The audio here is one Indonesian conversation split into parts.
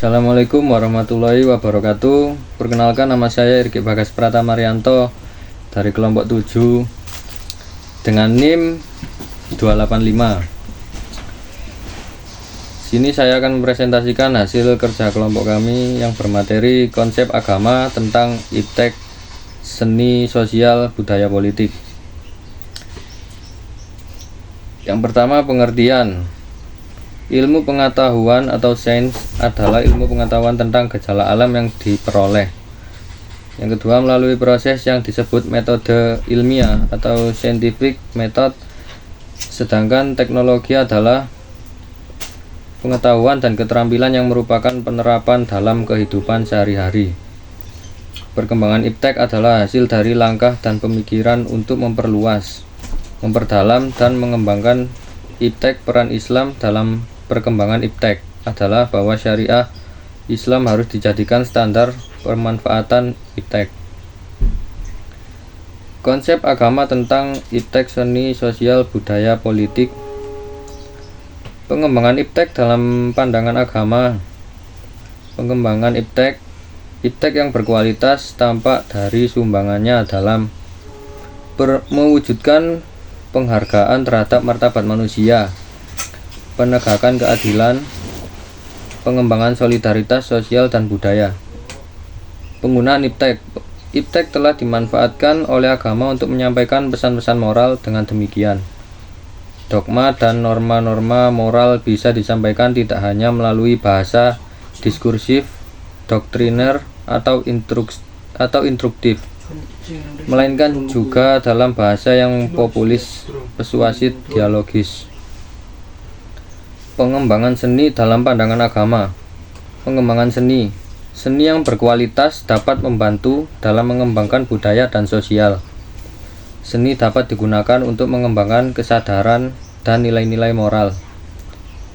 Assalamualaikum warahmatullahi wabarakatuh. Perkenalkan, nama saya Irgi Bagas Pratamaryanto dari kelompok 7 dengan NIM 285. Sini saya akan mempresentasikan hasil kerja kelompok kami yang bermateri konsep agama tentang iptek seni sosial budaya politik. Yang pertama, pengertian. Ilmu pengetahuan atau sains adalah ilmu pengetahuan tentang gejala alam yang diperoleh. Yang kedua, melalui proses yang disebut metode ilmiah atau scientific method. Sedangkan teknologi adalah pengetahuan dan keterampilan yang merupakan penerapan dalam kehidupan sehari-hari. Perkembangan iptek adalah hasil dari langkah dan pemikiran untuk memperluas, memperdalam, dan mengembangkan iptek. Peran Islam dalam perkembangan iptek adalah bahwa syariah Islam harus dijadikan standar pemanfaatan iptek. Konsep agama tentang iptek seni sosial budaya politik. Pengembangan iptek dalam pandangan agama. Pengembangan iptek yang berkualitas tampak dari sumbangannya dalam mewujudkan penghargaan terhadap martabat manusia, penegakan keadilan, pengembangan solidaritas sosial dan budaya. Penggunaan iptek. Iptek telah dimanfaatkan oleh agama untuk menyampaikan pesan-pesan moral. Dengan demikian, dogma dan norma-norma moral bisa disampaikan tidak hanya melalui bahasa diskursif, doktriner, atau instruktif, melainkan juga dalam bahasa yang populis, persuasif, dialogis. Pengembangan seni dalam pandangan agama. Pengembangan seni yang berkualitas dapat membantu dalam mengembangkan budaya dan sosial. Seni dapat digunakan untuk mengembangkan kesadaran dan nilai-nilai moral.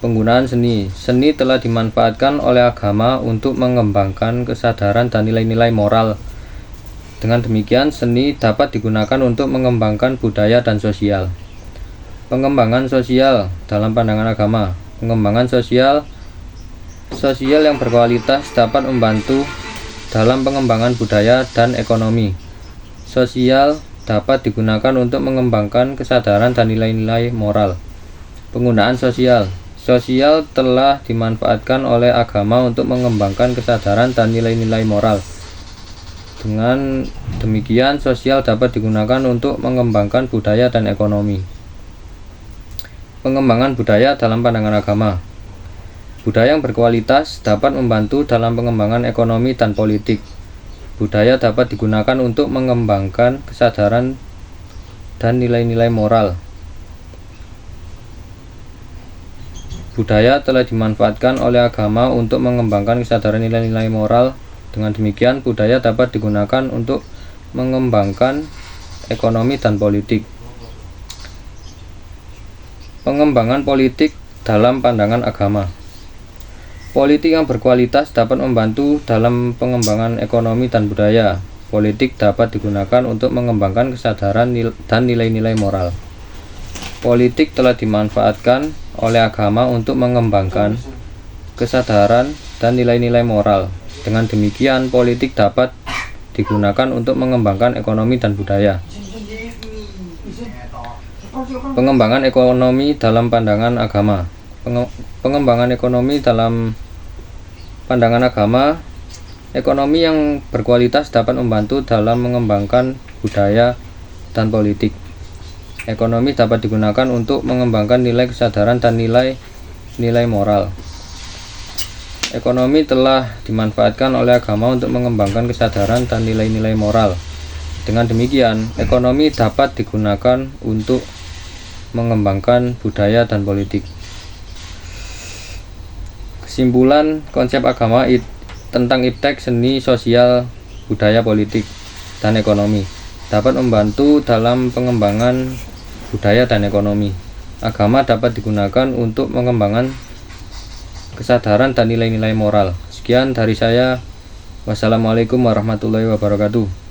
Penggunaan seni telah dimanfaatkan oleh agama untuk mengembangkan kesadaran dan nilai-nilai moral. Dengan demikian, seni dapat digunakan untuk mengembangkan budaya dan sosial. Pengembangan sosial dalam pandangan agama. Pengembangan sosial yang berkualitas dapat membantu dalam pengembangan budaya dan ekonomi. Sosial dapat digunakan untuk mengembangkan kesadaran dan nilai-nilai moral. Penggunaan sosial telah dimanfaatkan oleh agama untuk mengembangkan kesadaran dan nilai-nilai moral. Dengan demikian, sosial dapat digunakan untuk mengembangkan budaya dan ekonomi. Pengembangan budaya dalam pandangan agama. Budaya yang berkualitas dapat membantu dalam pengembangan ekonomi dan politik. Budaya dapat digunakan untuk mengembangkan kesadaran dan nilai-nilai moral. Budaya telah dimanfaatkan oleh agama untuk mengembangkan kesadaran nilai-nilai moral. Dengan demikian, budaya dapat digunakan untuk mengembangkan ekonomi dan politik. Pengembangan politik dalam pandangan agama. Politik yang berkualitas dapat membantu dalam pengembangan ekonomi dan budaya. Politik dapat digunakan untuk mengembangkan kesadaran dan nilai-nilai moral. Politik telah dimanfaatkan oleh agama untuk mengembangkan kesadaran dan nilai-nilai moral. Dengan demikian, politik dapat digunakan untuk mengembangkan ekonomi dan budaya. Pengembangan ekonomi dalam pandangan agama. Pengembangan ekonomi dalam pandangan agama. Ekonomi yang berkualitas dapat membantu dalam mengembangkan budaya dan politik. Ekonomi dapat digunakan untuk mengembangkan nilai kesadaran dan nilai moral. Ekonomi telah dimanfaatkan oleh agama untuk mengembangkan kesadaran dan nilai-nilai moral. Dengan demikian, ekonomi dapat digunakan untuk mengembangkan budaya dan politik. Kesimpulan konsep agama tentang iptek seni sosial budaya politik dan ekonomi dapat membantu dalam pengembangan budaya dan ekonomi. Agama dapat digunakan untuk mengembangkan kesadaran dan nilai-nilai moral. Sekian dari saya. Wassalamualaikum warahmatullahi wabarakatuh.